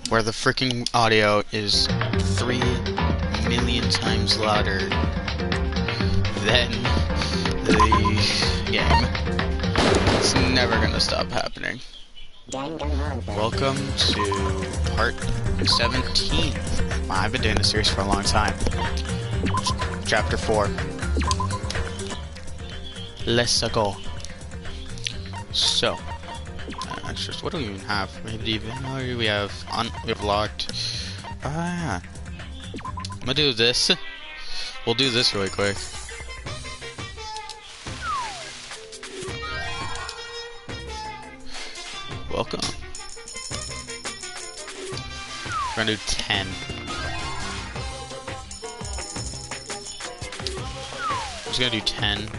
where the freaking audio is 3,000,000 times louder than the game. It's never gonna stop happening. Welcome to part 17. I've been doing this series for a long time. Chapter 4. Let's go. So, just what do we even have? We have locked. I'm gonna do this. We'll do this really quick. Welcome. We're gonna do 10. I'm just gonna do 10.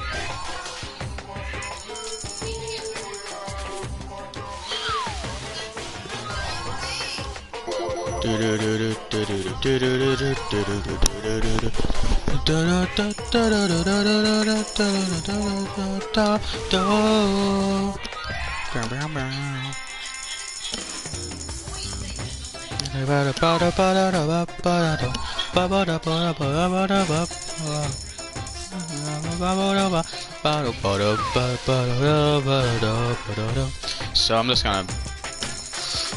So I'm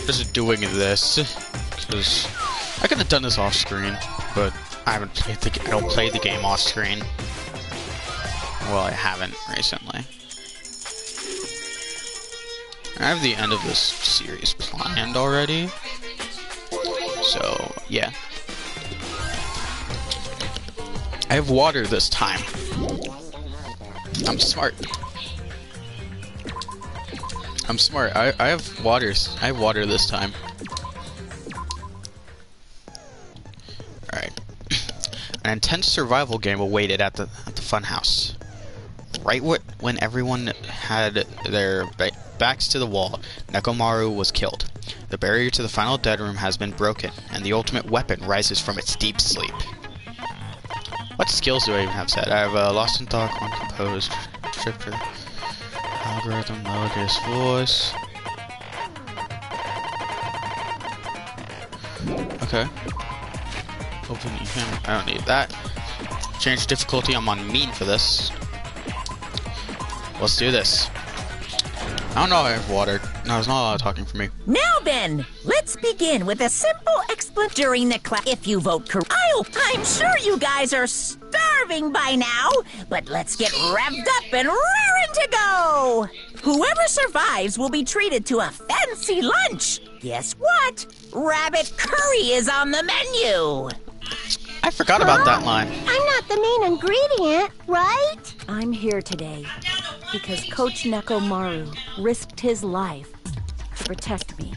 just doing this because I could have done this off screen, but I haven't played I don't play the game off screen. Well, I haven't recently. I have the end of this series planned already. So, yeah. I have water this time. I'm smart. I'm smart. I have waters. I have water this time. Alright. An intense survival game awaited at the funhouse. Right when everyone had their backs to the wall, Nekomaru was killed. The barrier to the final dead room has been broken, and the ultimate weapon rises from its deep sleep. What skills do I even have set? I have Lost in Thought, Uncomposed, Shifter, Algorithm, Melodious Voice. Okay. Open EM. I don't need that. Change difficulty. I'm on mean for this. Let's do this. I don't know if I have water. No, there's not a lot of talking for me. Now then, let's begin with a simple explanation during the class. If you vote correct, I'm sure you guys are starving by now, but let's get revved up and raring to go. Whoever survives will be treated to a fancy lunch. Guess what? Rabbit curry is on the menu. I forgot about that line. I'm not the main ingredient, right? I'm here today because Coach Nekomaru risked his life to protect me.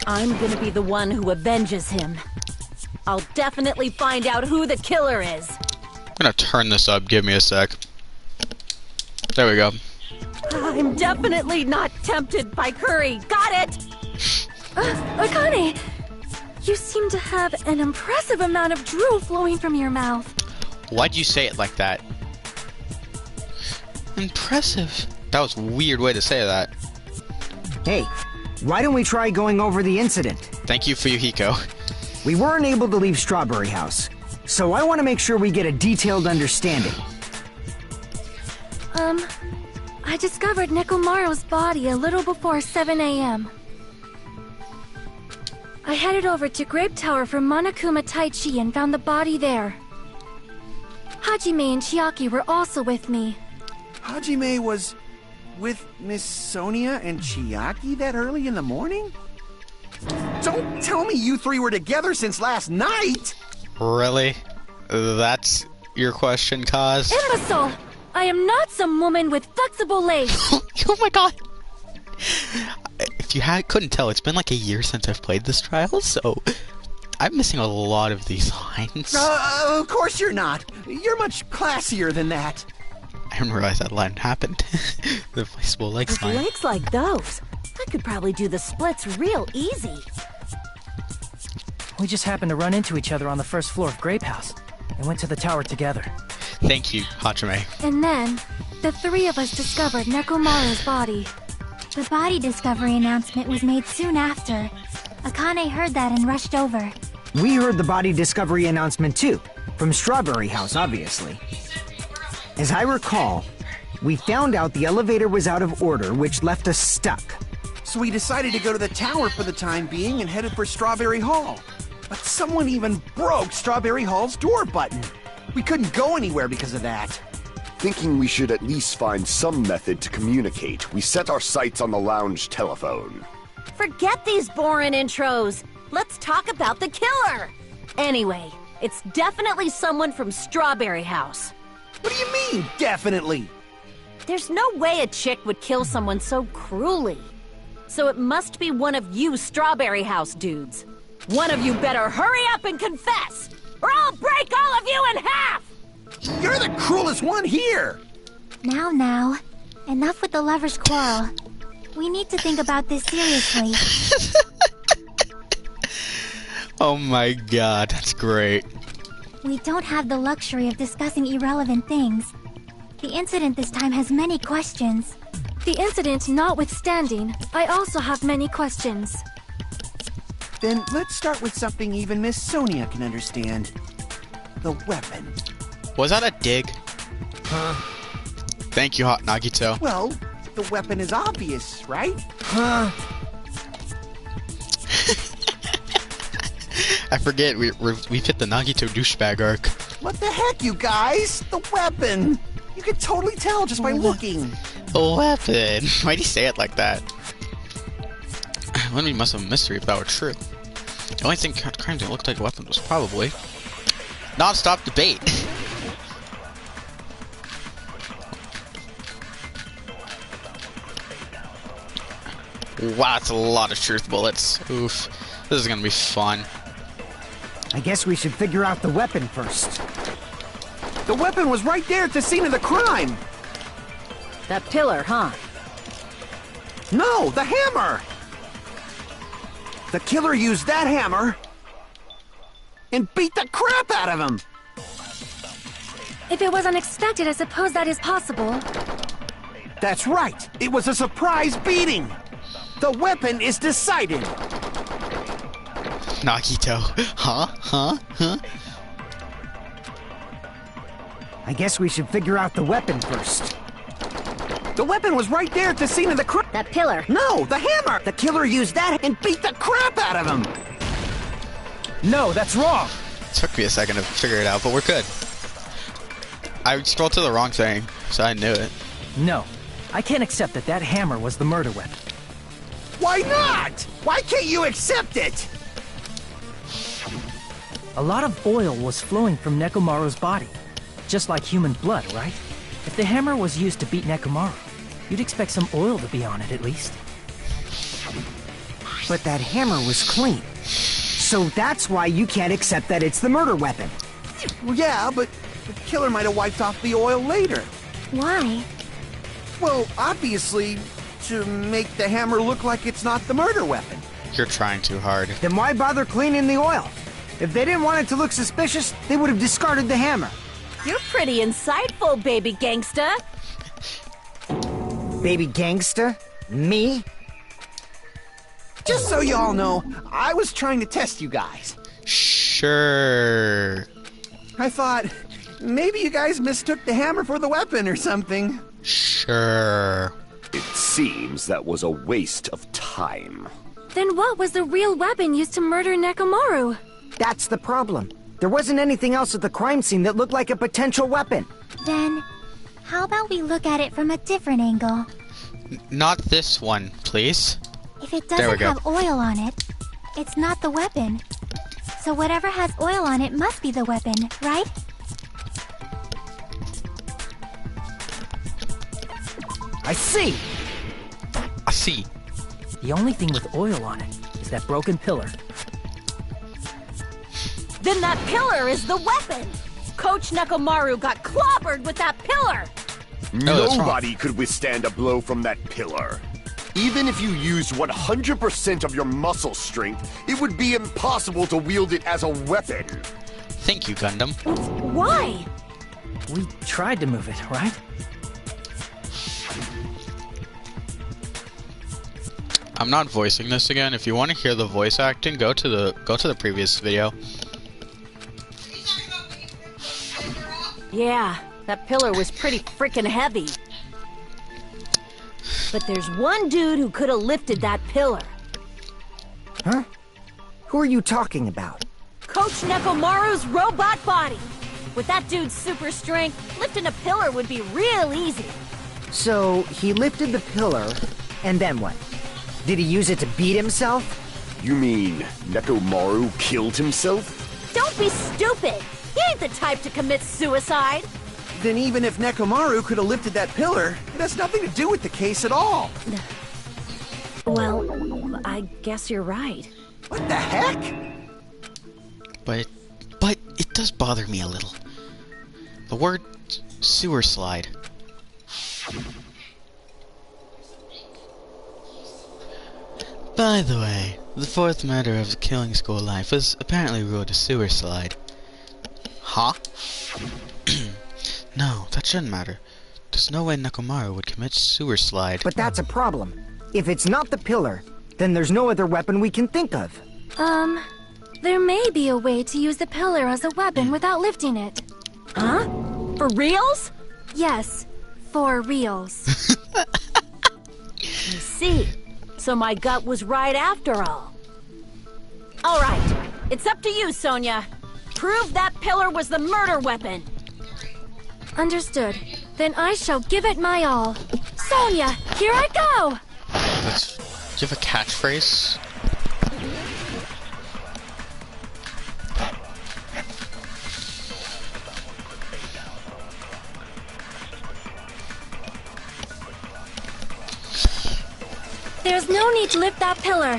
I'm gonna be the one who avenges him. I'll definitely find out who the killer is. I'm gonna turn this up. Give me a sec. There we go. I'm definitely not tempted by curry. Got it? Akane, you seem to have an impressive amount of drool flowing from your mouth. Why'd you say it like that? Impressive. That was a weird way to say that. Hey, why don't we try going over the incident? Thank you for Yuhiko. We weren't able to leave Strawberry House, so I want to make sure we get a detailed understanding. I discovered Nekomaru's body a little before 7 a.m. I headed over to Grape Tower for Monokuma Taichi and found the body there. Hajime and Chiaki were also with me. Hajime was with Miss Sonia and Chiaki that early in the morning? Don't tell me you three were together since last night! Really? That's your question, Kaz? Imbecile! I am not some woman with flexible legs! Oh my god! If you couldn't tell, it's been like a year since I've played this trial, so I'm missing a lot of these lines. Of course you're not. You're much classier than that. I didn't realize that line happened. The flexible legs With line. legs like those, I could probably do the splits real easy. We just happened to run into each other on the first floor of Grape House and went to the tower together. Thank you, Hajime. And then, the three of us discovered Nekomaru's body. The body discovery announcement was made soon after. Akane heard that and rushed over. We heard the body discovery announcement too, from Strawberry House, obviously. As I recall, we found out the elevator was out of order, which left us stuck. So we decided to go to the tower for the time being and headed for Strawberry Hall. But someone even broke Strawberry Hall's door button. We couldn't go anywhere because of that. Thinking we should at least find some method to communicate, we set our sights on the lounge telephone. Forget these boring intros. Let's talk about the killer. Anyway, it's definitely someone from Strawberry House. What do you mean, definitely? There's no way a chick would kill someone so cruelly. So it must be one of you Strawberry House dudes. One of you better hurry up and confess, or I'll break all of you in half! You're the cruelest one here! Now, enough with the lovers' quarrel. We need to think about this seriously. Oh my god, that's great. We don't have the luxury of discussing irrelevant things. The incident this time has many questions. The incident notwithstanding, I also have many questions. Then let's start with something even Miss Sonia can understand. The weapon. Was that a dig? Huh? Thank you, Hot Nagito. Well, the weapon is obvious, right? Huh? I forget, we've hit the Nagito douchebag arc. What the heck, you guys? The weapon! You could totally tell just by looking. A weapon! Why'd he say it like that? Let me mess up a mystery if that were true. The only thing crime that looked like a weapon was probably non-stop debate. Wow, that's a lot of truth bullets. Oof. This is gonna be fun. I guess we should figure out the weapon first. The weapon was right there at the scene of the crime! That pillar, huh? No, the hammer! The killer used that hammer and beat the crap out of him! If it was unexpected, I suppose that is possible. That's right! It was a surprise beating! The weapon is decided! Nagito. Huh? I guess we should figure out the weapon first. The weapon was right there at the scene of the crime. That pillar. No, the hammer! The killer used that and beat the crap out of him! No, that's wrong! Took me a second to figure it out, but we're good. I scrolled to the wrong thing, so I knew it. No, I can't accept that hammer was the murder weapon. Why not? Why can't you accept it? A lot of oil was flowing from Nekomaru's body. Just like human blood, right? If the hammer was used to beat Nekomaru, you'd expect some oil to be on it at least. But that hammer was clean. So that's why you can't accept that it's the murder weapon. Well, yeah, but the killer might have wiped off the oil later. Why? Well, obviously, to make the hammer look like it's not the murder weapon. You're trying too hard. Then why bother cleaning the oil? If they didn't want it to look suspicious, they would have discarded the hammer. You're pretty insightful, baby gangsta. Baby gangsta? Me? Just so you all know, I was trying to test you guys. Sure. I thought, maybe you guys mistook the hammer for the weapon or something. Sure. It seems that was a waste of time. Then what was the real weapon used to murder Nekomaru? That's the problem. There wasn't anything else at the crime scene that looked like a potential weapon. Then, how about we look at it from a different angle? Not this one, please. If it There we doesn't go. have oil on it, it's not the weapon. So whatever has oil on it must be the weapon, right? I see. I see. The only thing with oil on it is that broken pillar. Then that pillar is the weapon! Coach Nekomaru got clobbered with that pillar! that's wrong. Nobody could withstand a blow from that pillar. Even if you used 100% of your muscle strength, it would be impossible to wield it as a weapon. Thank you, Gundam. Why? We tried to move it, right? I'm not voicing this again. If you want to hear the voice acting, go to the previous video. Yeah, that pillar was pretty freaking heavy. But there's one dude who could have lifted that pillar. Huh? Who are you talking about? Coach Nekomaru's robot body. With that dude's super strength, lifting a pillar would be real easy. So, he lifted the pillar, and then what? Did he use it to beat himself? You mean Nekomaru killed himself? Don't be stupid! He ain't the type to commit suicide! Then even if Nekomaru could have lifted that pillar, it has nothing to do with the case at all. Well, I guess you're right. What the heck? But it does bother me a little. The word sewer slide. By the way, the fourth murder of the killing school life was apparently ruled a sewer slide. Huh? No, that shouldn't matter. There's no way Nekomaru would commit sewer slide. But that's a problem. If it's not the pillar, then there's no other weapon we can think of. There may be a way to use the pillar as a weapon without lifting it. Huh? For reals? Yes, for reals. I see. So my gut was right after all. Alright, it's up to you, Sonia. Prove that pillar was the murder weapon. Understood. Then I shall give it my all. Sonia, here I go! Do you have a catchphrase? There's no need to lift that pillar.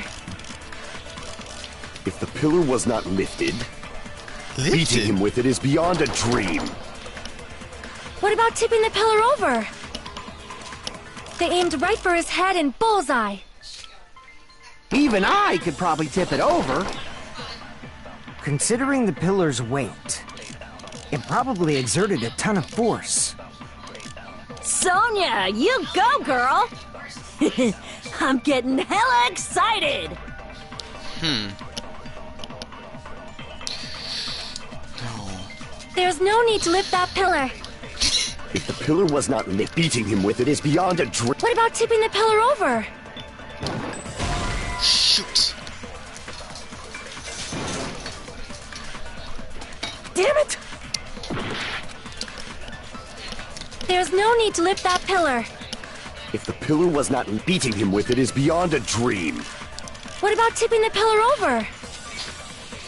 If the pillar was not lifted, beating him with it is beyond a dream. What about tipping the pillar over? They aimed right for his head and bullseye. Even I could probably tip it over. Considering the pillar's weight, it probably exerted a ton of force. Sonia, you go, girl! I'm getting hella excited! No. There's no need to lift that pillar. If the pillar was not lifted, beating him with it is beyond a dream. What about tipping the pillar over? Shoot. Damn it! There's no need to lift that pillar. If the pillar was not beating him with it is beyond a dream. What about tipping the pillar over?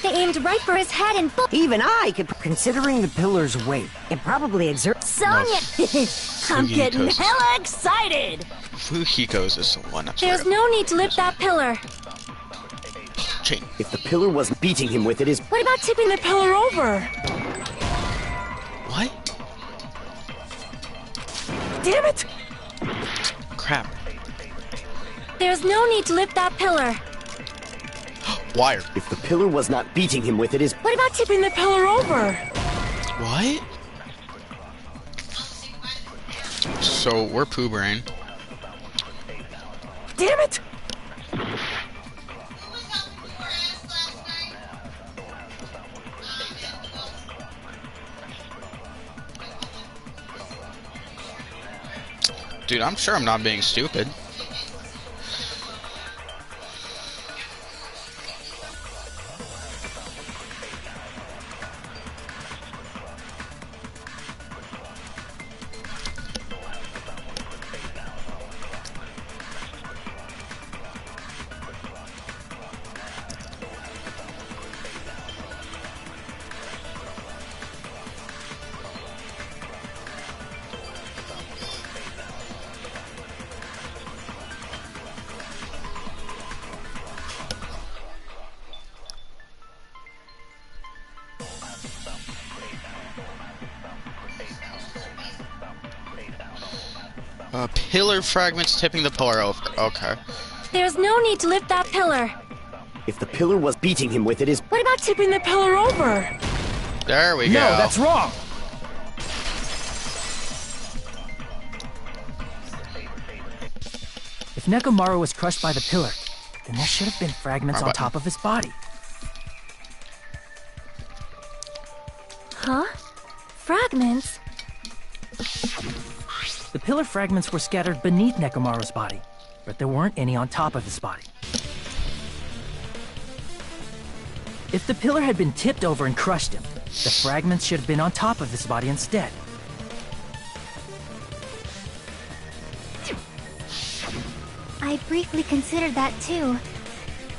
They aimed right for his head and Even I could... Considering the pillar's weight, it probably exerts... Sonia! I'm getting Fujiko's- hella excited! Fujiko's is the one that's There's no need to lift that pillar. Chain. If the pillar was beating him with it is... What about tipping the pillar over? What? Damn it! Crap. There's no need to lift that pillar. Wire. If the pillar was not beating him with it is... What about tipping the pillar over? What? So, we're Pooh Brain. Damn it! Dude, I'm sure I'm not being stupid. Pillar fragments tipping the pillar over. Okay. There's no need to lift that pillar. If the pillar was beating him with it is... What about tipping the pillar over? There we go. No, that's wrong! If Nekomaru was crushed by the pillar, then there should have been fragments on top of his body. Huh? Fragments? The pillar fragments were scattered beneath Nekomaru's body, but there weren't any on top of his body. If the pillar had been tipped over and crushed him, the fragments should have been on top of his body instead. I briefly considered that too,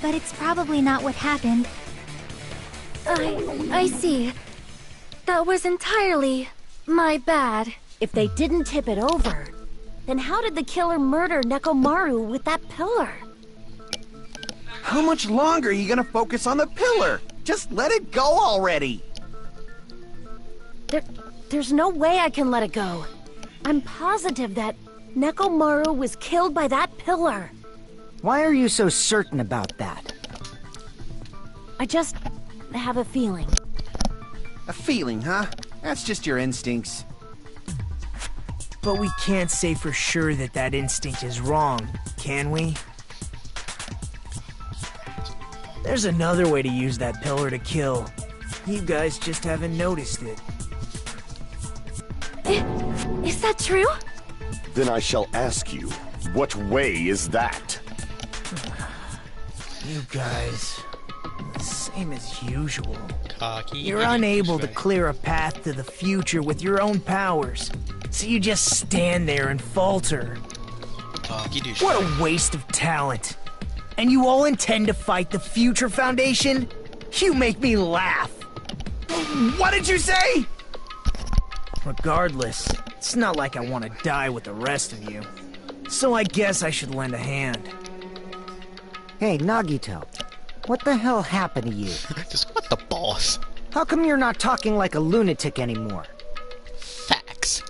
but it's probably not what happened. I see. That was entirely my bad. If they didn't tip it over, then how did the killer murder Nekomaru with that pillar? How much longer are you gonna focus on the pillar? Just let it go already! There's no way I can let it go. I'm positive that Nekomaru was killed by that pillar. Why are you so certain about that? I just have a feeling. A feeling, huh? That's just your instincts. But we can't say for sure that that instinct is wrong, can we? There's another way to use that pillar to kill. You guys just haven't noticed it. Is that true? Then I shall ask you, what way is that? You guys, same as usual. Cocky. You're unable to clear a path to the future with your own powers, so you just stand there and falter. Cocky douchebag. What a waste of talent. And you all intend to fight the Future Foundation? You make me laugh. What did you say? Regardless, it's not like I want to die with the rest of you. So I guess I should lend a hand. Hey, Nagito. What the hell happened to you? Just what the balls? How come you're not talking like a lunatic anymore? Facts.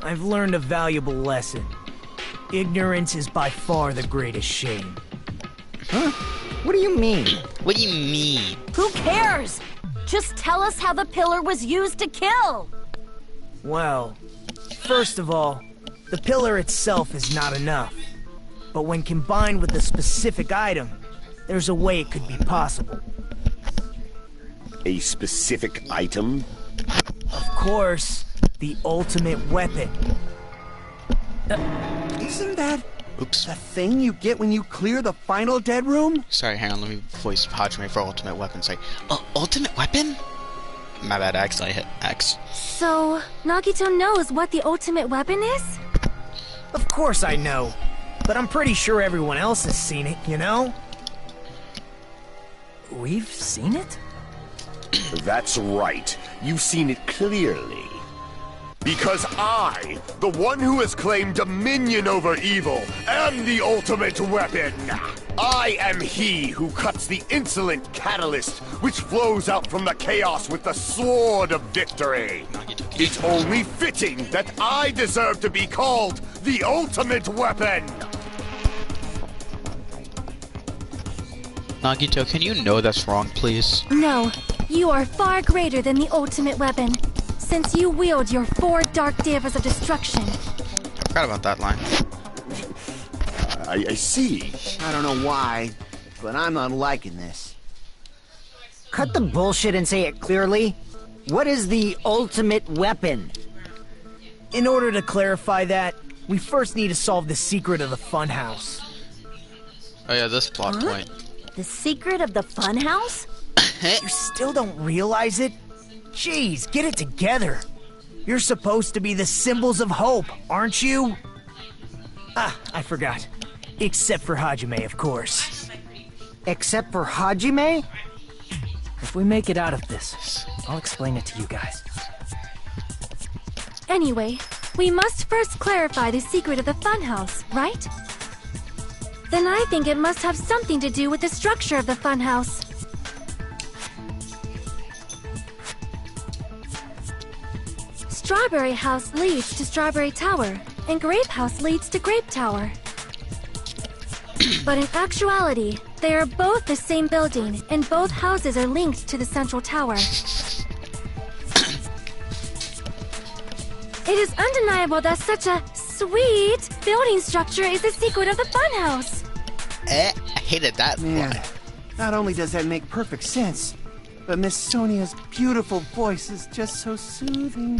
I've learned a valuable lesson. Ignorance is by far the greatest shame. Huh? What do you mean? What do you mean? Who cares? Just tell us how the pillar was used to kill. Well, first of all, the pillar itself is not enough. But when combined with a specific item, there's a way it could be possible. A specific item? Of course, the ultimate weapon. Isn't that Oops. the thing you get when you clear the final dead room? Sorry, hang on, let me voice Hajime for ultimate weapon. Say, ultimate weapon? My bad, I accidentally hit X. So, Nagito knows what the ultimate weapon is? Of course I know, but I'm pretty sure everyone else has seen it, you know? We've seen it? That's right. You've seen it clearly. Because I, the one who has claimed dominion over evil, am the ultimate weapon. I am he who cuts the insolent catalyst which flows out from the chaos with the sword of victory. It's only fitting that I deserve to be called the ultimate weapon. Nagito, can you know that's wrong, please? No, you are far greater than the ultimate weapon, since you wield your 4 dark devas of destruction. I forgot about that line. I see. I don't know why, but I'm not liking this. Cut the bullshit and say it clearly. What is the ultimate weapon? In order to clarify that, we first need to solve the secret of the funhouse. Oh yeah, this plot point. The secret of the funhouse? You still don't realize it? Jeez, get it together. You're supposed to be the symbols of hope, aren't you? Ah, I forgot. Except for Hajime, of course. Except for Hajime? If we make it out of this, I'll explain it to you guys. Anyway, we must first clarify the secret of the funhouse, right? Then I think it must have something to do with the structure of the funhouse. Strawberry House leads to Strawberry Tower, and Grape House leads to Grape Tower. But in actuality, they are both the same building, and both houses are linked to the central tower. It is undeniable that such a sweet building structure is the secret of the funhouse. I hated that Man, line. not only does that make perfect sense, but Miss Sonia's beautiful voice is just so soothing.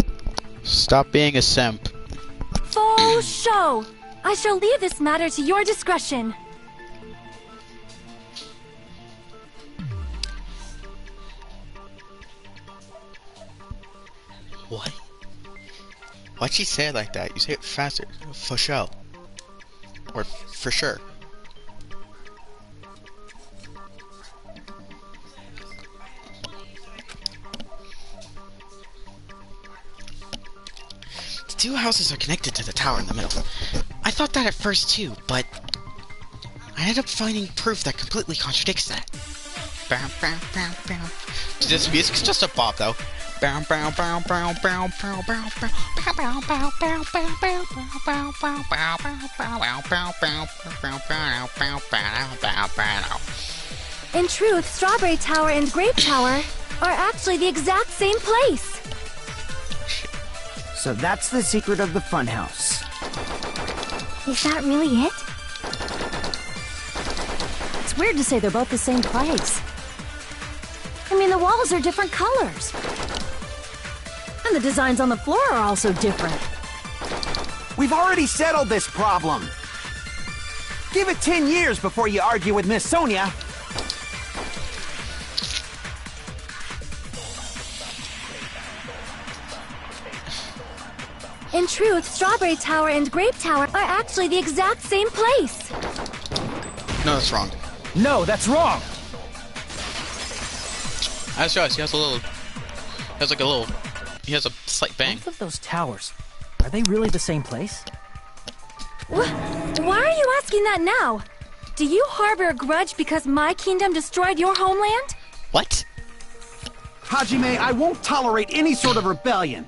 Stop being a simp. Faux show! I shall leave this matter to your discretion. What? Why'd she say it like that? You say it faster. For show. Or for sure. The two houses are connected to the tower in the middle. I thought that at first too, but I ended up finding proof that completely contradicts that. This music's just a bop though. In truth, Strawberry Tower and Grape Tower are actually the exact same place. So that's the secret of the funhouse. Is that really it? It's weird to say they're both the same place. I mean, the walls are different colors. And the designs on the floor are also different. We've already settled this problem. Give it 10 years before you argue with Miss Sonia. In truth, Strawberry Tower and Grape Tower are actually the exact same place. No, that's wrong. No, that's wrong! That's right. He has a little. He has a slight bang. Both of those towers, are they really the same place? Why are you asking that now? Do you harbor a grudge because my kingdom destroyed your homeland? What? Hajime, I won't tolerate any sort of rebellion.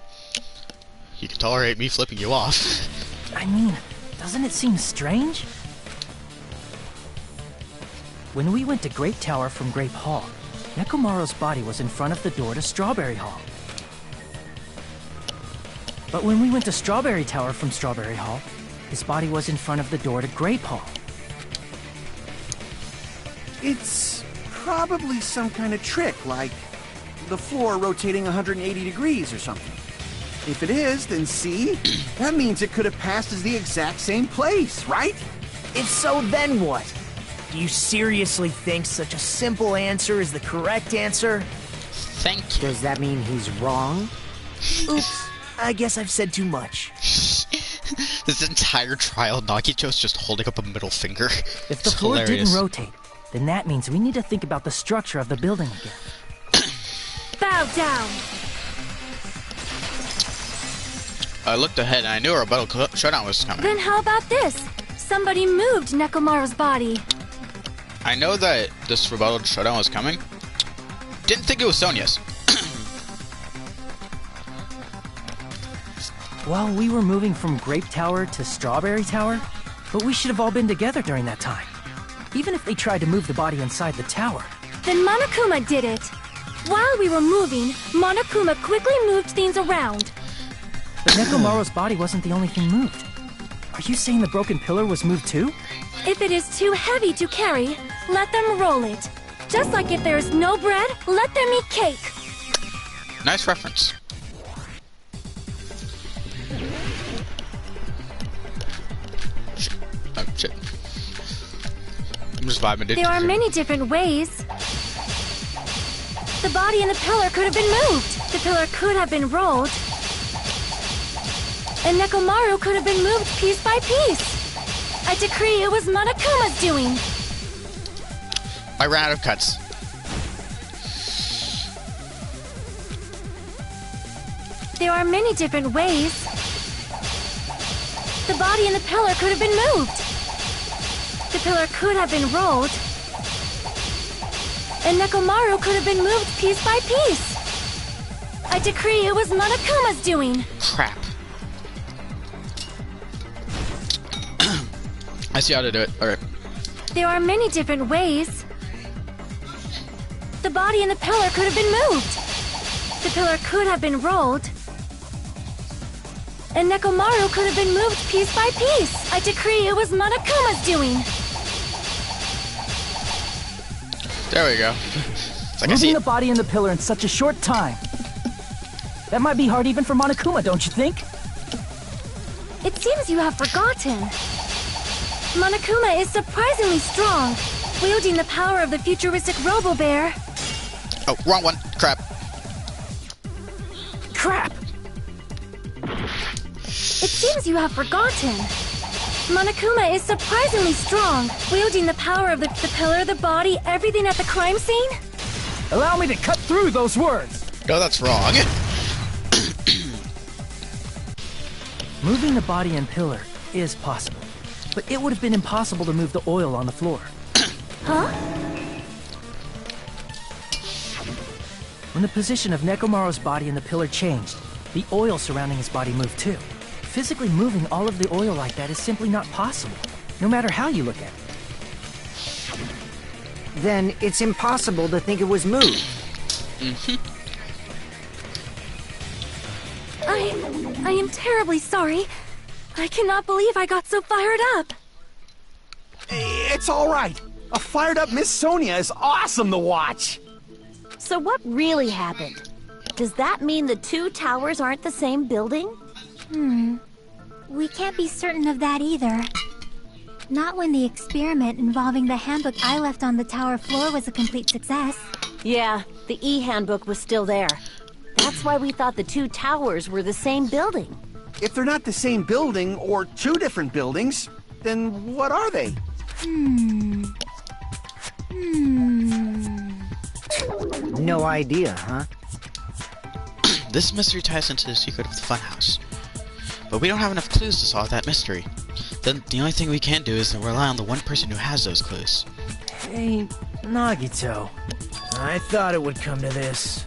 You can tolerate me flipping you off. I mean, doesn't it seem strange? When we went to Grape Tower from Grape Hall, Nekomaru's body was in front of the door to Strawberry Hall. But when we went to Strawberry Tower from Strawberry Hall, his body was in front of the door to Grape Hall. It's probably some kind of trick, like the floor rotating 180 degrees or something. If it is, then see? That means it could have passed as the exact same place, right? If so, then what? Do you seriously think such a simple answer is the correct answer? Thank you. Does that mean he's wrong? Oops, I guess I've said too much. This entire trial, Nagicho's just holding up a middle finger. If the It's floor hilarious. didn't rotate, then that means we need to think about the structure of the building again. Bow down! I looked ahead and I knew a rebuttal showdown was coming. Then how about this? Somebody moved Nekomaru's body. I know that this rebuttal showdown was coming. Didn't think it was Sonia's. Well, we were moving from Grape Tower to Strawberry Tower, but we should have all been together during that time. Even if they tried to move the body inside the tower. Then Monokuma did it. While we were moving, Monokuma quickly moved things around. But Nekomaru's body wasn't the only thing moved. Are you saying the broken pillar was moved too? If it is too heavy to carry, let them roll it. Just like if there is no bread, let them eat cake. Nice reference. Shit. Oh, shit. I'm just vibing, dude. There are many different ways. The body and the pillar could have been moved. The pillar could have been rolled. And Nekomaru could have been moved piece by piece. I decree it was Monokuma's doing. I ran out of cuts. There are many different ways. The body and the pillar could have been moved. The pillar could have been rolled. And Nekomaru could have been moved piece by piece. I decree it was Monokuma's doing. Crap. I see how to do it. Alright. There are many different ways. The body and the pillar could have been moved. The pillar could have been rolled. And Nekomaru could have been moved piece by piece. I decree it was Monokuma's doing. There we go. It's like I see Moving it. the body and the pillar in such a short time. That might be hard even for Monokuma, don't you think? It seems you have forgotten. Monokuma is surprisingly strong, wielding the power of the futuristic Robo-Bear. Oh, wrong one. Crap. Crap! It seems you have forgotten. Monokuma is surprisingly strong, wielding the power of the pillar, the body, everything at the crime scene. Allow me to cut through those words! No, that's wrong. Moving the body and pillar is possible, but it would have been impossible to move the oil on the floor. Huh? When the position of Nekomaru's body and the pillar changed, the oil surrounding his body moved too. Physically moving all of the oil like that is simply not possible, no matter how you look at it. Then it's impossible to think it was moved. I am terribly sorry. I cannot believe I got so fired up. It's all right. A fired up Miss Sonia is awesome to watch. So what really happened? Does that mean the two towers aren't the same building? We can't be certain of that either. Not when the experiment involving the handbook I left on the tower floor was a complete success. Yeah, the E-handbook was still there. That's why we thought the two towers were the same building. If they're not the same building or two different buildings, then what are they? No idea, huh? This mystery ties into the secret of the funhouse. But we don't have enough clues to solve that mystery. Then the only thing we can do is to rely on the one person who has those clues. Hey, Nagito. I thought it would come to this.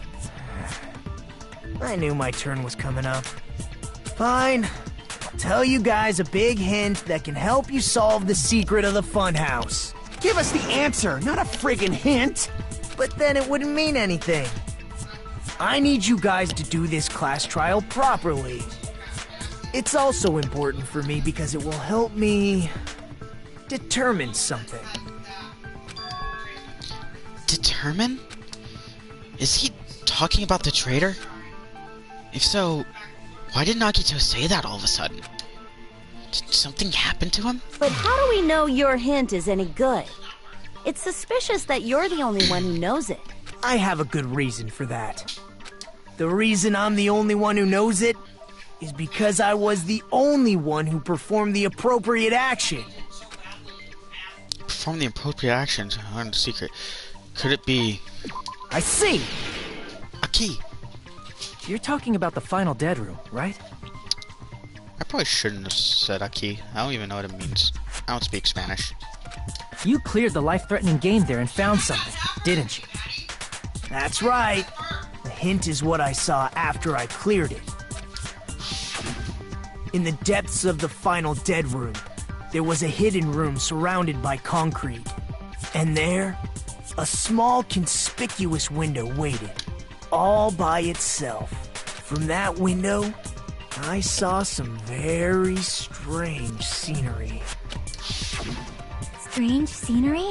I knew my turn was coming up. Fine. I'll tell you guys a big hint that can help you solve the secret of the funhouse. Give us the answer, not a friggin' hint. But then it wouldn't mean anything. I need you guys to do this class trial properly. It's also important for me because it will help me determine something. Determine? Is he talking about the traitor? If so, why did Nagito say that all of a sudden? Did something happen to him? But how do we know your hint is any good? It's suspicious that you're the only one who knows it. I have a good reason for that. The reason I'm the only one who knows it is because I was the only one who performed the appropriate action. Perform the appropriate actions to learn the secret. Could it be I see! a key? You're talking about the final dead room, right? I probably shouldn't have said a key. I don't even know what it means. I don't speak Spanish. You cleared the life-threatening game there and found something, didn't you? That's right. The hint is what I saw after I cleared it. In the depths of the final dead room, there was a hidden room surrounded by concrete. And there, a small conspicuous window waited, all by itself. From that window, I saw some very strange scenery. Strange scenery?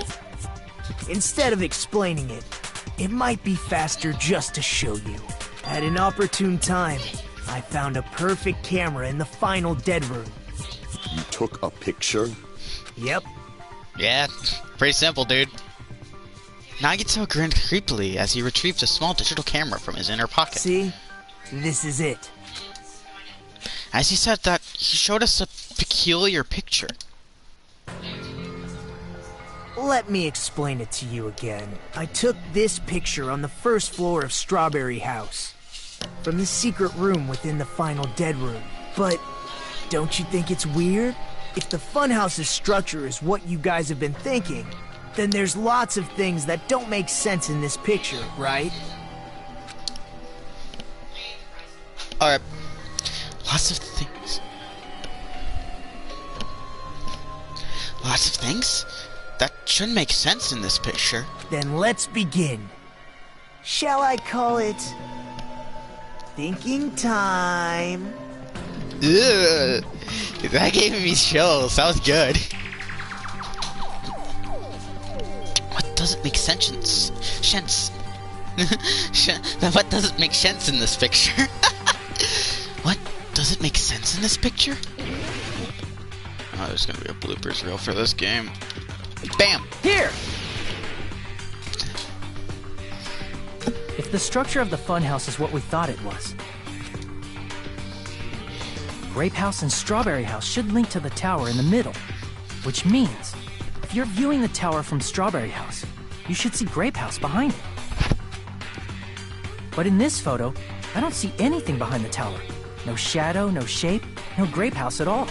Instead of explaining it, it might be faster just to show you. At an opportune time, I found a perfect camera in the final dead room. You took a picture? Yep. Yeah, pretty simple, dude. Nagito grinned creepily as he retrieved a small digital camera from his inner pocket. See? This is it. As he said that, he showed us a peculiar picture. Let me explain it to you again. I took this picture on the first floor of Strawberry House, from the secret room within the final dead room. But don't you think it's weird? If the funhouse's structure is what you guys have been thinking, then there's lots of things that don't make sense in this picture, right? Alright. Lots of things. Lots of things? That should make sense in this picture. Then let's begin. Shall I call it thinking time? Ugh. That gave me chills. That was good. What does doesn't make sense? What doesn't make sense in this picture? What doesn't make sense in this picture? Oh, there's gonna be a bloopers reel for this game. Bam! Here! If the structure of the funhouse is what we thought it was, Grape House and Strawberry House should link to the tower in the middle. Which means, if you're viewing the tower from Strawberry House, you should see Grape House behind it. But in this photo, I don't see anything behind the tower. No shadow, no shape, no Grape House at all.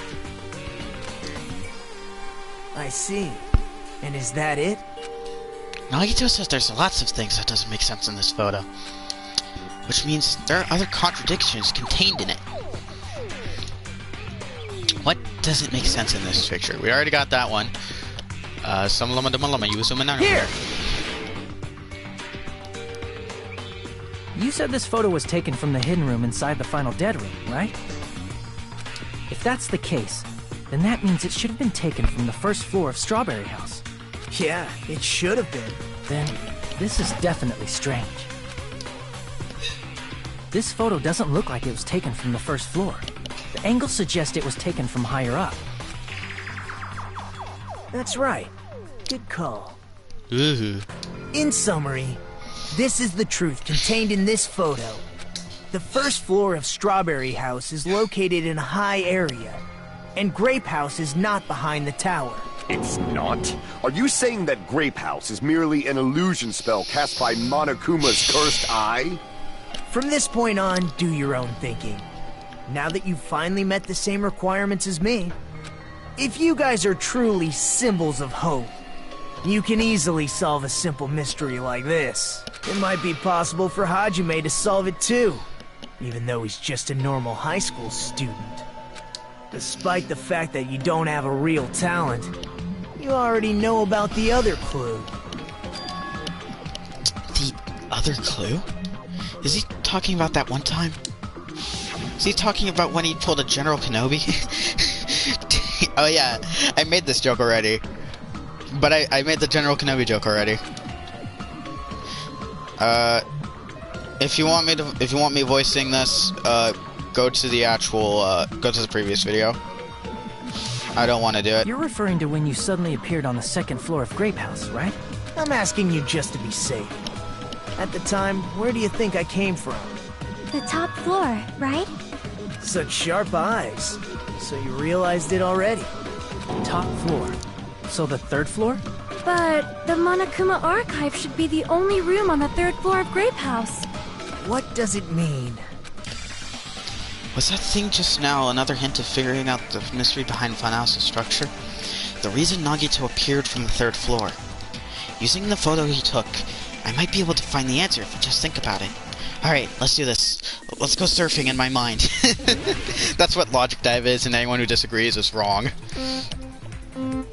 I see. And is that it? Nagito says there's lots of things that doesn't make sense in this photo. Which means there are other contradictions contained in it. What doesn't make sense in this picture? We already got that one. Here! You said this photo was taken from the hidden room inside the final dead room, right? If that's the case, then that means it should have been taken from the first floor of Strawberry House. Yeah, it should have been. Then, this is definitely strange. This photo doesn't look like it was taken from the first floor. The angles suggest it was taken from higher up. That's right. Good call. Ooh. In summary, this is the truth contained in this photo. The first floor of Strawberry House is located in a high area, and Grape House is not behind the tower. It's not? Are you saying that Grape House is merely an illusion spell cast by Monokuma's cursed eye? From this point on, do your own thinking. Now that you've finally met the same requirements as me, if you guys are truly symbols of hope, you can easily solve a simple mystery like this. It might be possible for Hajime to solve it too, even though he's just a normal high school student. Despite the fact that you don't have a real talent, you already know about the other clue. The other clue? Is he talking about that one time? Is he talking about when he pulled a General Kenobi? Oh yeah, I made this joke already. But I made the General Kenobi joke already. If you want me voicing this, go to the actual, go to the previous video. I don't want to do it. You're referring to when you suddenly appeared on the second floor of Grape House, right? I'm asking you just to be safe. At the time, where do you think I came from? The top floor, right? Such sharp eyes. So you realized it already. Top floor. So the third floor? But the Monokuma Archive should be the only room on the third floor of Grape House. What does it mean? Was that thing just now another hint of figuring out the mystery behind Funhouse's structure? The reason Nagito appeared from the third floor. Using the photo he took, I might be able to find the answer if I just think about it. Alright, let's do this. Let's go surfing in my mind. That's what Logic Dive is, and anyone who disagrees is wrong. Oh,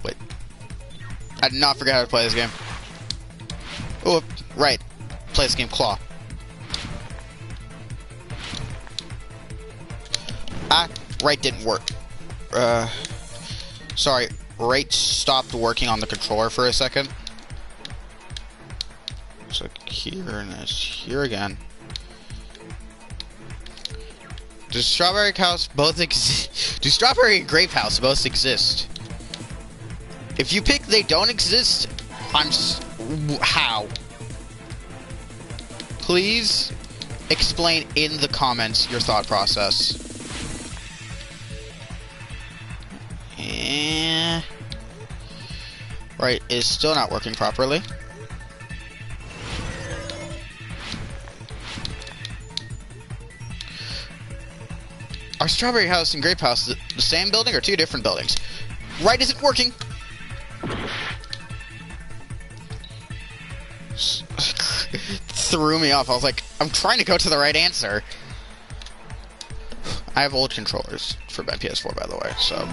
wait. I did not forget how to play this game. Oh, right. Play this game Claw. Right didn't work. Sorry. Right stopped working on the controller for a second. So here and it's here again. Does Strawberry House both exist? Do Strawberry and Grape House both exist? If you pick they don't exist, how? Please explain in the comments your thought process. Right, is still not working properly. Are Strawberry House and Grape House the same building or two different buildings? Right isn't working. Threw me off. I was like, I'm trying to go to the right answer. I have old controllers for my PS4, by the way, so.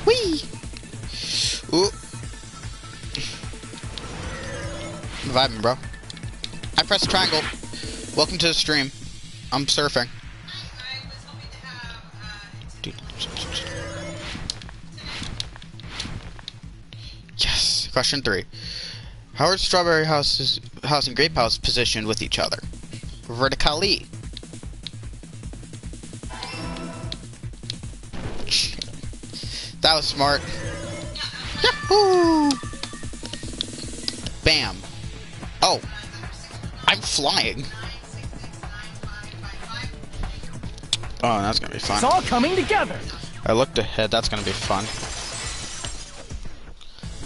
Whee! Ooh. vibing, bro. I pressed triangle. Welcome to the stream. I'm surfing. Yes. Question 3. How are Strawberry House and Grape House positioned with each other? Vertically. That was smart. Yahoo! Bam. Oh. I'm flying. Oh, that's gonna be fun. It's all coming together. I looked ahead. That's gonna be fun.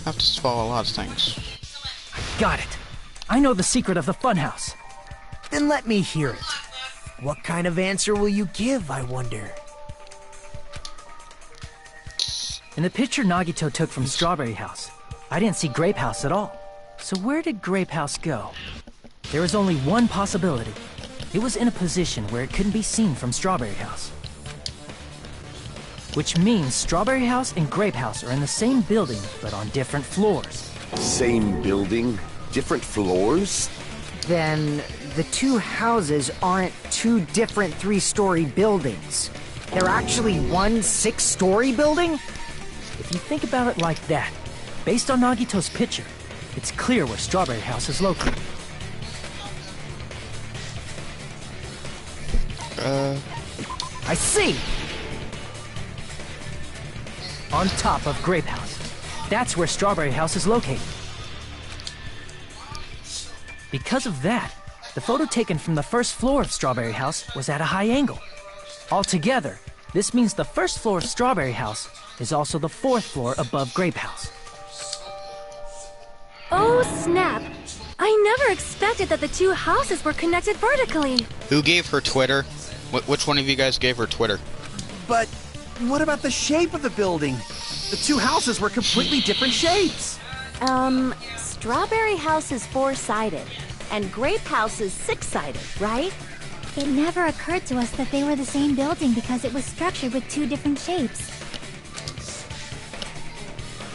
I have to swallow a lot of things. Got it. I know the secret of the funhouse. Then let me hear it. What kind of answer will you give, I wonder? In the picture Nagito took from Strawberry House, I didn't see Grape House at all. So where did Grape House go? There was only one possibility. It was in a position where it couldn't be seen from Strawberry House. Which means Strawberry House and Grape House are in the same building, but on different floors. Same building, different floors? Then the two houses aren't two different 3-story buildings. They're actually one 6-story building? If you think about it like that, based on Nagito's picture, it's clear where Strawberry House is located. I see! On top of Grape House. That's where Strawberry House is located. Because of that, the photo taken from the first floor of Strawberry House was at a high angle. Altogether, this means the first floor of Strawberry House is also the 4th floor above Grape House. Oh, snap. I never expected that the two houses were connected vertically. Who gave her Twitter? Which one of you guys gave her Twitter? But what about the shape of the building? The two houses were completely different shapes. Strawberry House is 4-sided, and Grape House is 6-sided, right? It never occurred to us that they were the same building because it was structured with two different shapes.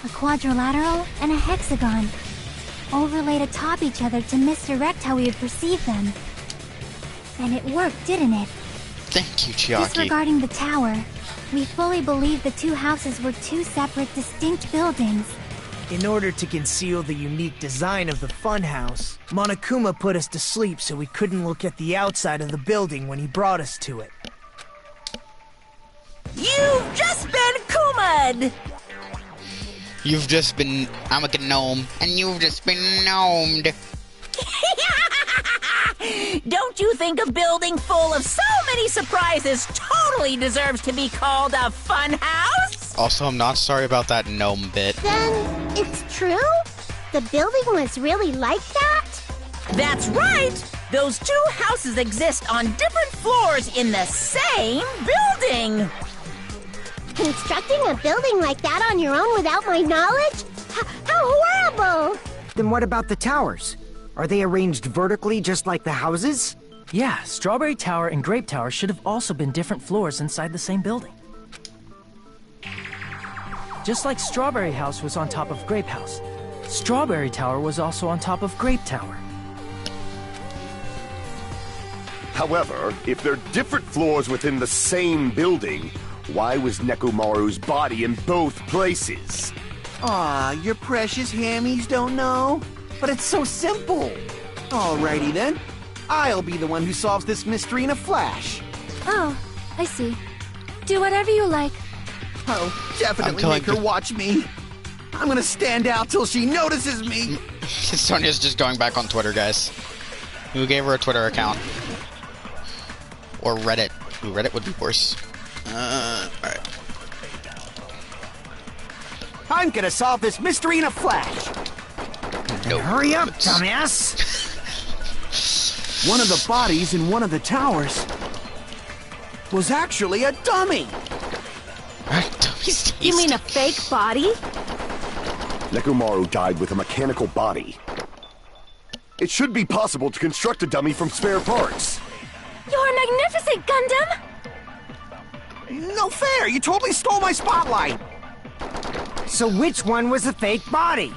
A quadrilateral and a hexagon, overlaid atop each other to misdirect how we would perceive them. And it worked, didn't it? Thank you, Chiaki. Disregarding the tower, we fully believed the two houses were two separate, distinct buildings. In order to conceal the unique design of the funhouse, Monokuma put us to sleep so we couldn't look at the outside of the building when he brought us to it. You've just been Kuma'd! You've just been... I'm a gnome, and you've just been gnomed. Don't you think a building full of so many surprises totally deserves to be called a fun house? Also, I'm not sorry about that gnome bit. Then it's true? The building was really like that? That's right! Those two houses exist on different floors in the same building! Constructing a building like that on your own without my knowledge? How horrible! Then what about the towers? Are they arranged vertically just like the houses? Yeah, Strawberry Tower and Grape Tower should have also been different floors inside the same building. Just like Strawberry House was on top of Grape House, Strawberry Tower was also on top of Grape Tower. However, if they're different floors within the same building, why was Nekomaru's body in both places? Aw, your precious hammies don't know? But it's so simple. Alrighty then. I'll be the one who solves this mystery in a flash. Oh, I see. Do whatever you like. Oh, definitely make her watch me. I'm gonna stand out till she notices me. Sonia's just going back on Twitter, guys. Who gave her a Twitter account? Or Reddit. Ooh, Reddit would be worse. Alright. I'm gonna solve this mystery in a flash. No. Hurry up, dumbass! One of the bodies in one of the towers was actually a dummy. You mean a fake body? Nekomaru died with a mechanical body. It should be possible to construct a dummy from spare parts. You're magnificent, Gundam! No fair! You totally stole my spotlight! So which one was the fake body?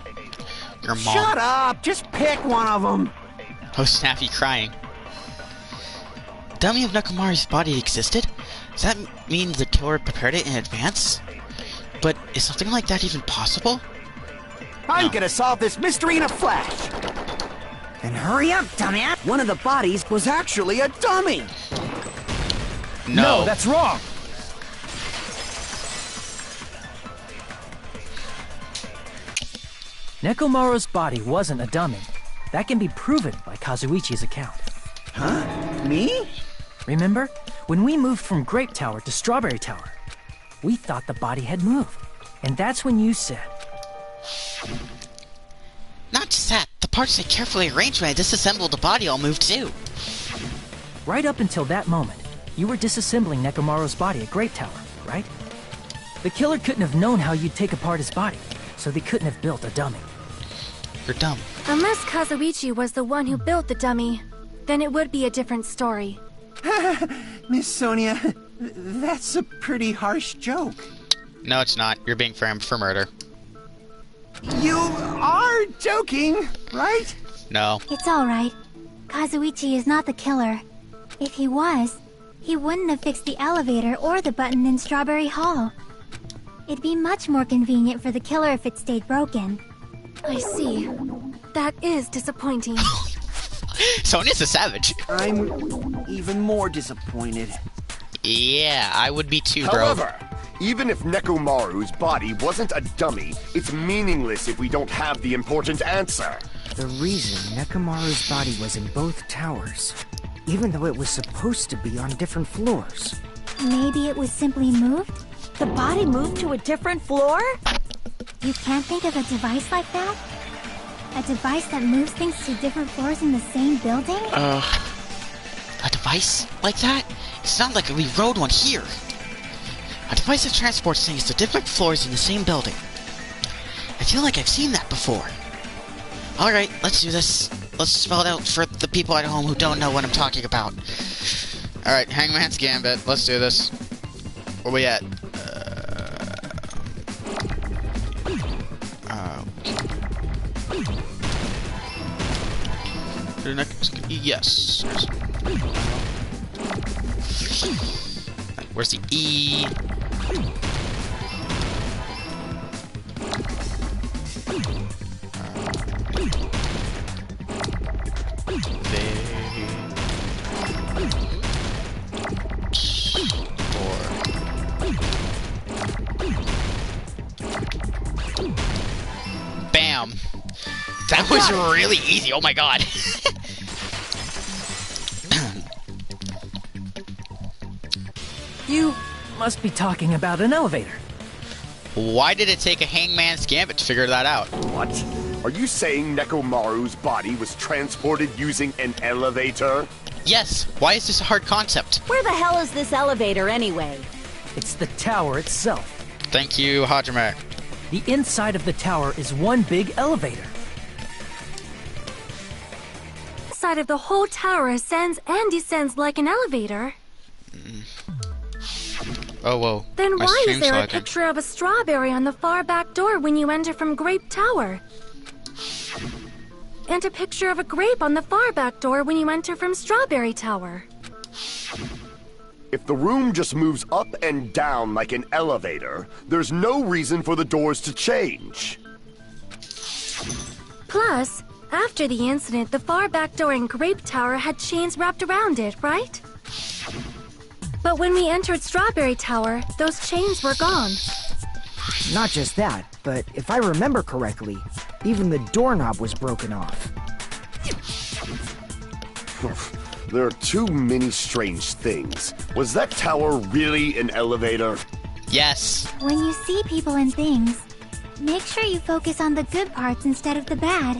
Your mom. Shut up! Just pick one of them! Oh, Snappy crying. Dummy of Nekomaru's body existed? Does that mean the killer prepared it in advance? But is something like that even possible? I'm gonna solve this mystery in a flash! Then hurry up, dumbass! One of the bodies was actually a dummy! No. that's wrong! Nekomaru's body wasn't a dummy. That can be proven by Kazuichi's account. Huh? Me? Remember? When we moved from Grape Tower to Strawberry Tower, we thought the body had moved. And that's when you said... Not just that. The parts I carefully arranged when I disassembled the body all moved too. Right up until that moment, you were disassembling Nekomaru's body at Grape Tower, right? The killer couldn't have known how you'd take apart his body, so they couldn't have built a dummy. You're dumb. Unless Kazuichi was the one who built the dummy, then it would be a different story. Miss Sonia, that's a pretty harsh joke. No, it's not. You're being framed for murder. You are joking, right? No. It's alright. Kazuichi is not the killer. If he was, he wouldn't have fixed the elevator or the button in Strawberry Hall. It'd be much more convenient for the killer if it stayed broken. I see. That is disappointing. Sonia's a savage. I'm even more disappointed. Yeah, I would be too, bro. However, even if Nekomaru's body wasn't a dummy, it's meaningless if we don't have the important answer. The reason Nekomaru's body was in both towers, even though it was supposed to be on different floors. Maybe it was simply moved? The body moved to a different floor? You can't think of a device like that? A device that moves things to different floors in the same building? A device like that? It sounds like we rode one here. A device that transports things to different floors in the same building. I feel like I've seen that before. Alright, let's do this. Let's spell it out for the people at home who don't know what I'm talking about. Alright, Hangman's Gambit. Let's do this. Where we at? Yes. Where's the E? Bam! That was really easy. Oh my god. You must be talking about an elevator. Why did it take a Hangman's Gambit to figure that out? What? Are you saying Nekomaru's body was transported using an elevator? Yes. Why is this a hard concept? Where the hell is this elevator anyway? It's the tower itself. Thank you, Hajime. The inside of the tower is one big elevator. The side of the whole tower ascends and descends like an elevator. Oh, whoa. Then My why is stream's there a lagging. picture of a strawberry on the far back door when you enter from Grape Tower? And a picture of a grape on the far back door when you enter from Strawberry Tower. If the room just moves up and down like an elevator, there's no reason for the doors to change. Plus, after the incident, the far back door in Grape Tower had chains wrapped around it, right? But when we entered Strawberry Tower, those chains were gone. Not just that, but if I remember correctly, even the doorknob was broken off. There are too many strange things. Was that tower really an elevator? Yes. When you see people and things, make sure you focus on the good parts instead of the bad.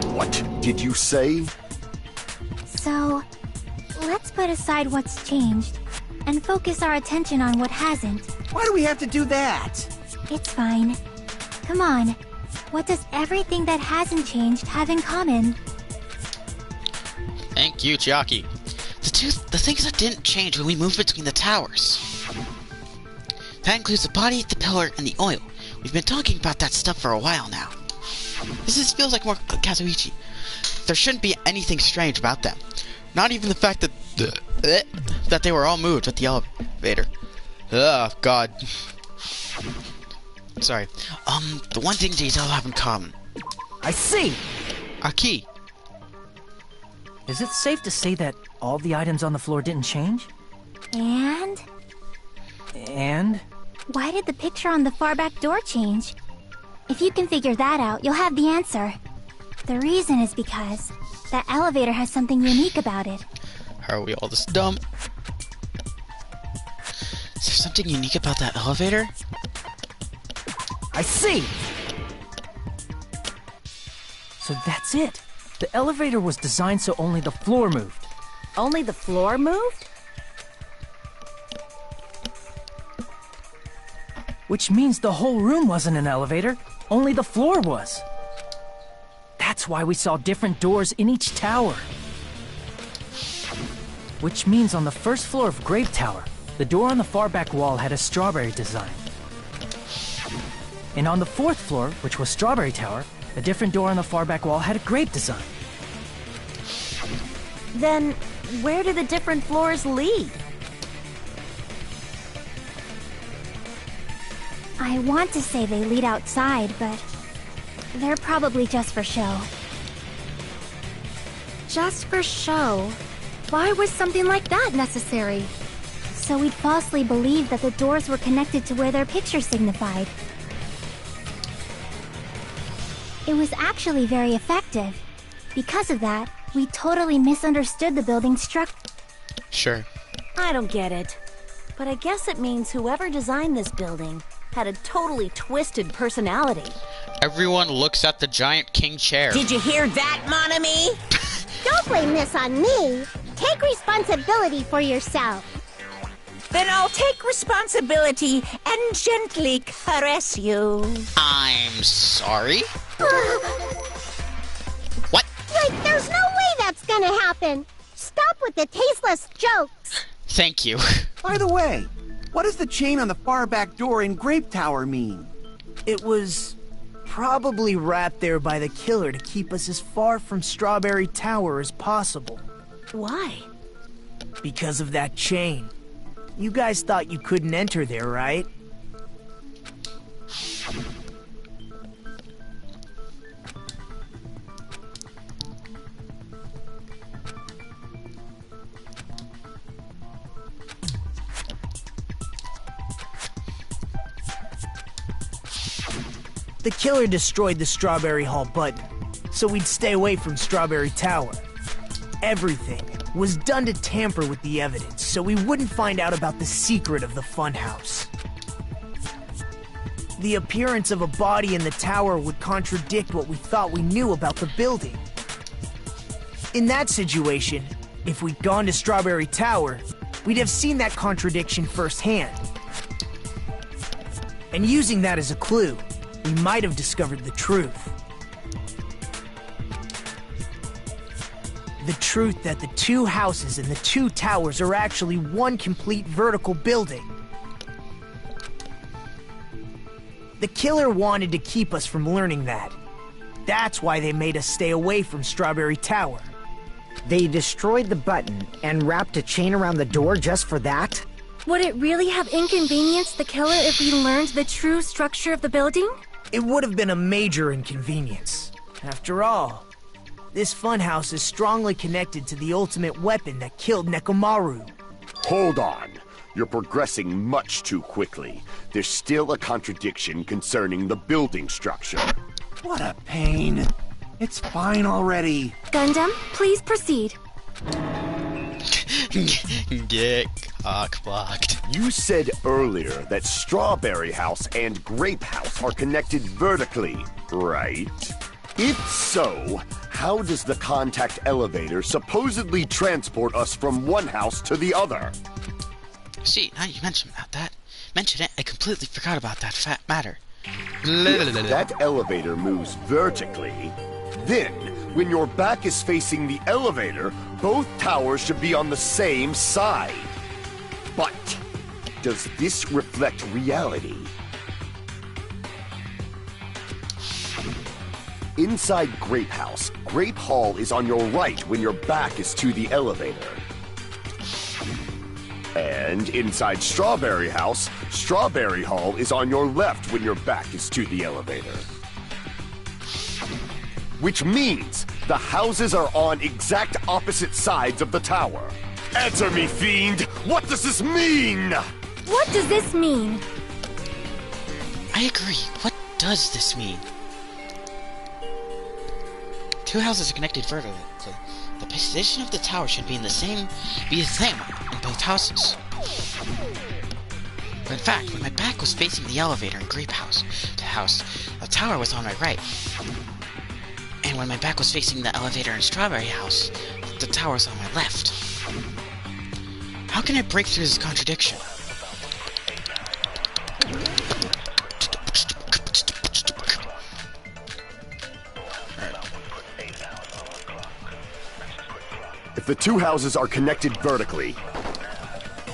What did you say? So, let's put aside what's changed and focus our attention on what hasn't. Why do we have to do that? It's fine. Come on. What does everything that hasn't changed have in common? Thank you, Chiaki. The things that didn't change when we moved between the towers. That includes the body, the pillar, and the oil. We've been talking about that stuff for a while now. Feels like more Kazuichi. There shouldn't be anything strange about them. Not even the fact that they were all moved with the elevator. Oh, God. Sorry. The one thing these all have in common. I see! A key. Is it safe to say that all the items on the floor didn't change? And? And? Why did the picture on the far back door change? If you can figure that out, you'll have the answer. The reason is because that elevator has something unique about it. Are we all this dumb? Is there something unique about that elevator? I see! So that's it. The elevator was designed so only the floor moved. Only the floor moved? Which means the whole room wasn't an elevator, only the floor was. That's why we saw different doors in each tower. Which means on the first floor of Grape Tower, the door on the far back wall had a strawberry design. And on the fourth floor, which was Strawberry Tower, a different door on the far back wall had a grape design. Then, where do the different floors lead? I want to say they lead outside, but they're probably just for show. Just for show? Why was something like that necessary? So we'd falsely believe that the doors were connected to where their picture signified. It was actually very effective. Because of that, we totally misunderstood the building's structure. Sure. I don't get it. But I guess it means whoever designed this building had a totally twisted personality. Everyone looks at the giant king chair. Did you hear that, mon ami? Don't blame this on me. Take responsibility for yourself. Then I'll take responsibility and gently caress you. I'm sorry? What? Like, there's no way that's gonna happen. Stop with the tasteless jokes. Thank you. By the way, what does the chain on the far back door in Grape Tower mean? It was probably wrapped there by the killer to keep us as far from Strawberry Tower as possible. Why? Because of that chain. You guys thought you couldn't enter there, right? The killer destroyed the Strawberry Hall button, so we'd stay away from Strawberry Tower. Everything was done to tamper with the evidence, so we wouldn't find out about the secret of the funhouse. The appearance of a body in the tower would contradict what we thought we knew about the building. In that situation, if we'd gone to Strawberry Tower, we'd have seen that contradiction firsthand. And using that as a clue, we might have discovered the truth. The truth that the two houses and the two towers are actually one complete vertical building. The killer wanted to keep us from learning that. That's why they made us stay away from Strawberry Tower. They destroyed the button and wrapped a chain around the door just for that? Would it really have inconvenienced the killer if we learned the true structure of the building? It would have been a major inconvenience. After all, this funhouse is strongly connected to the ultimate weapon that killed Nekomaru. Hold on. You're progressing much too quickly. There's still a contradiction concerning the building structure. What a pain. It's fine already. Gundam, please proceed. Get cock-blocked. You said earlier that Strawberry House and Grape House are connected vertically, right? If so, how does the contact elevator supposedly transport us from one house to the other? See, now you mention it, I completely forgot about that matter. If that elevator moves vertically, then, when your back is facing the elevator, both towers should be on the same side. But, does this reflect reality? Inside Grape House, Grape Hall is on your right when your back is to the elevator. And inside Strawberry House, Strawberry Hall is on your left when your back is to the elevator. Which means the houses are on exact opposite sides of the tower. Answer me, fiend! What does this mean? What does this mean? I agree. What does this mean? Two houses are connected vertically. The position of the tower should be the same in both houses. But in fact, when my back was facing the elevator in Grape House, the tower was on my right. And when my back was facing the elevator in Strawberry House, the tower was on my left. How can I break through this contradiction? If the two houses are connected vertically...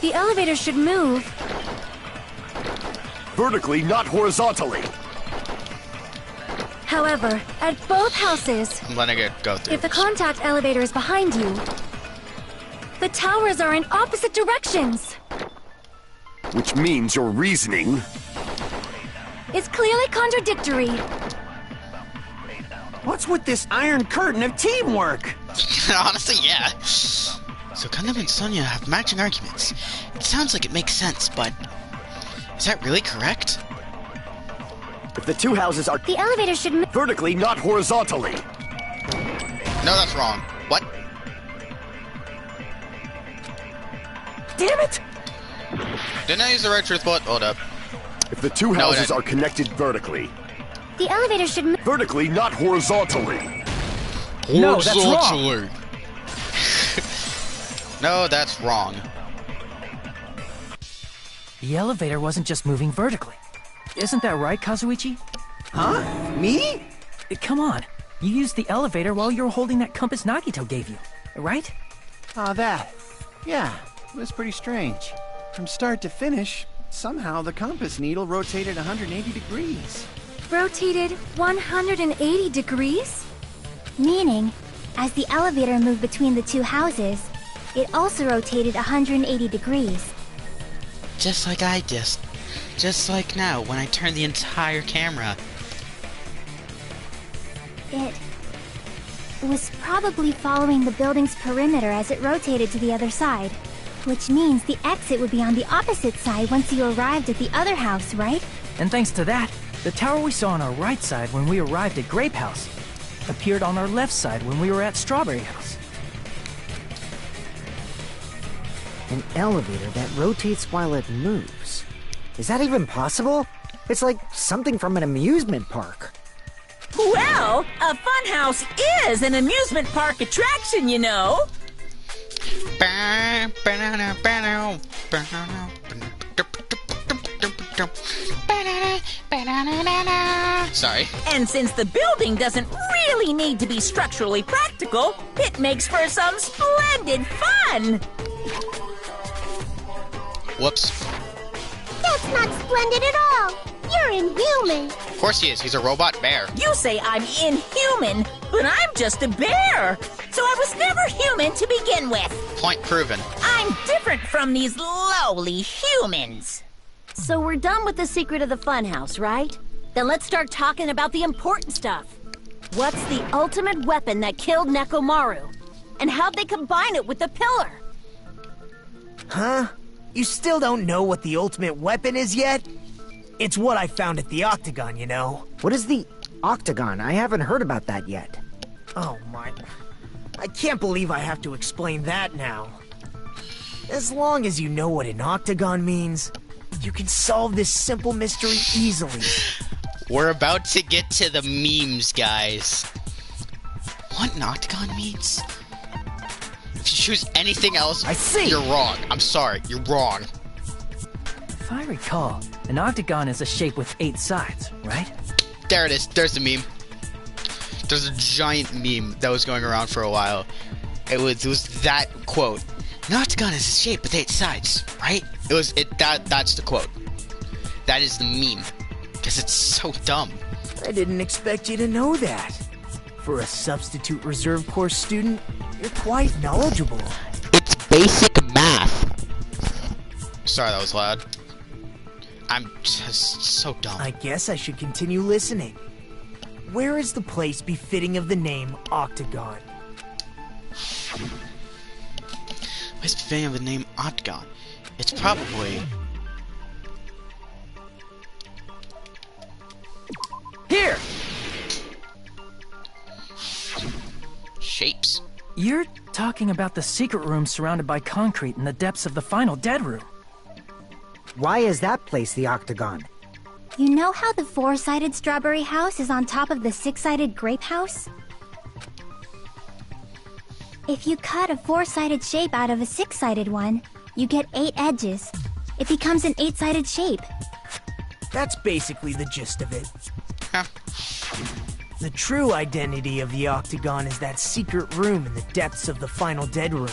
The elevator should move. Vertically, not horizontally. However, at both houses, I'm letting it go through. if the contact elevator is behind you, the towers are in opposite directions. Which means your reasoning... It's clearly contradictory. What's with this iron curtain of teamwork? Honestly, yeah. So Gundam and Sonya have matching arguments. It sounds like it makes sense, but is that really correct? If the two houses are... The elevator should move. Vertically, not horizontally. No, that's wrong. What? Damn it! Didn't I use the right truth bullet? Hold up. If the two houses are connected vertically... The elevator should move. Vertically, not horizontally. No, that's wrong. No, that's wrong. The elevator wasn't just moving vertically. Isn't that right, Kazuichi? Huh? Me? Come on. You used the elevator while you were holding that compass Nagito gave you, right? Oh, that. Yeah, it was pretty strange. From start to finish, somehow the compass needle rotated 180 degrees. Rotated 180 degrees? Meaning, as the elevator moved between the two houses, it also rotated 180 degrees. Just like I did. Just like now, when I turn the entire camera. It was probably following the building's perimeter as it rotated to the other side. Which means the exit would be on the opposite side once you arrived at the other house, right? And thanks to that, the tower we saw on our right side when we arrived at Grape House appeared on our left side when we were at Strawberry House. An elevator that rotates while it moves. Is that even possible? It's like something from an amusement park. Well, a funhouse is an amusement park attraction, you know. Sorry. And since the building doesn't really need to be structurally practical, it makes for some splendid fun. Whoops. That's not splendid at all. You're inhuman. Of course he is. He's a robot bear. You say I'm inhuman, but I'm just a bear. So I was never human to begin with. Point proven. I'm different from these lowly humans. So we're done with the secret of the funhouse, right? Then let's start talking about the important stuff. What's the ultimate weapon that killed Nekomaru? And how'd they combine it with the pillar? Huh? You still don't know what the ultimate weapon is yet? It's what I found at the Octagon, you know. What is the Octagon? I haven't heard about that yet. Oh my... I can't believe I have to explain that now. As long as you know what an Octagon means, you can solve this simple mystery easily. We're about to get to the memes, guys. What an octagon means? If you choose anything else, I see. You're wrong. I'm sorry, you're wrong. If I recall, an octagon is a shape with 8 sides, right? There it is. There's the meme. There's a giant meme that was going around for a while. It was that quote. An octagon is a shape with 8 sides, right? That's the quote. That is the meme. Because it's so dumb. I didn't expect you to know that. For a substitute reserve course student, you're quite knowledgeable. It's basic math. Sorry, that was loud. I'm just so dumb. I guess I should continue listening. Where is the place befitting of the name Octagon? What's the thing of the name Octagon? It's probably... Here! Shapes. You're talking about the secret room surrounded by concrete in the depths of the final dead room. Why is that place the Octagon? You know how the four-sided strawberry house is on top of the six-sided grape house? If you cut a four-sided shape out of a six-sided one, you get 8 edges. It becomes an 8-sided shape. That's basically the gist of it. Huh. The true identity of the Octagon is that secret room in the depths of the final dead room.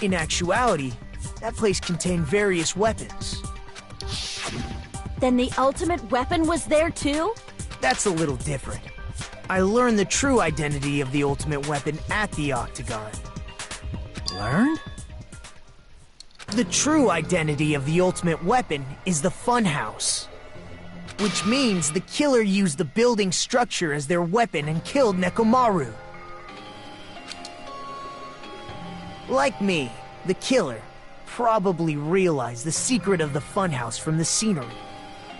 In actuality, that place contained various weapons. Then the ultimate weapon was there too? That's a little different. I learned the true identity of the ultimate weapon at the Octagon. Learned? The true identity of the ultimate weapon is the Funhouse. Which means the killer used the building structure as their weapon and killed Nekomaru. Like me, the killer probably realized the secret of the Funhouse from the scenery,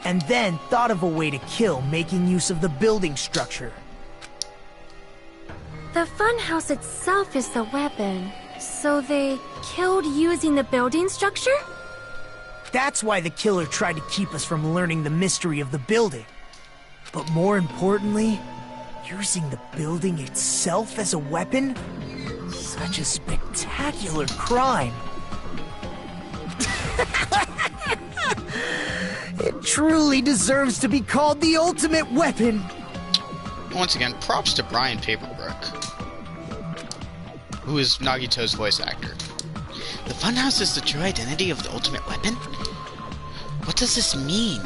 and then thought of a way to kill making use of the building structure. The funhouse itself is the weapon, so they killed using the building structure? That's why the killer tried to keep us from learning the mystery of the building. But more importantly, using the building itself as a weapon? Such a spectacular crime. It truly deserves to be called the ultimate weapon. Once again, props to Brian Paperbrook, who is Nagito's voice actor. The Funhouse is the true identity of the ultimate weapon? What does this mean?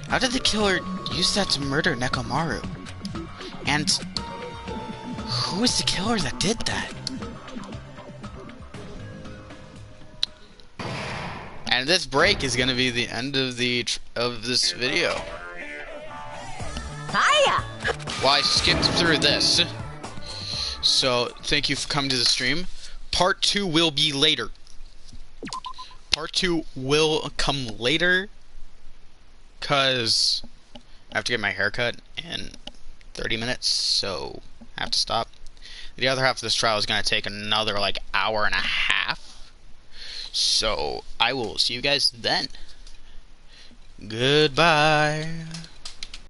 How did the killer use that to murder Nekomaru? And who is the killer that did that? And this break is going to be the end of this video. Hiya! Well, I skipped through this. So, thank you for coming to the stream. Part 2 will be later. Part 2 will come later, because I have to get my hair cut in 30 minutes, so I have to stop. The other half of this trial is going to take another, like, hour and a half. So, I will see you guys then. Goodbye.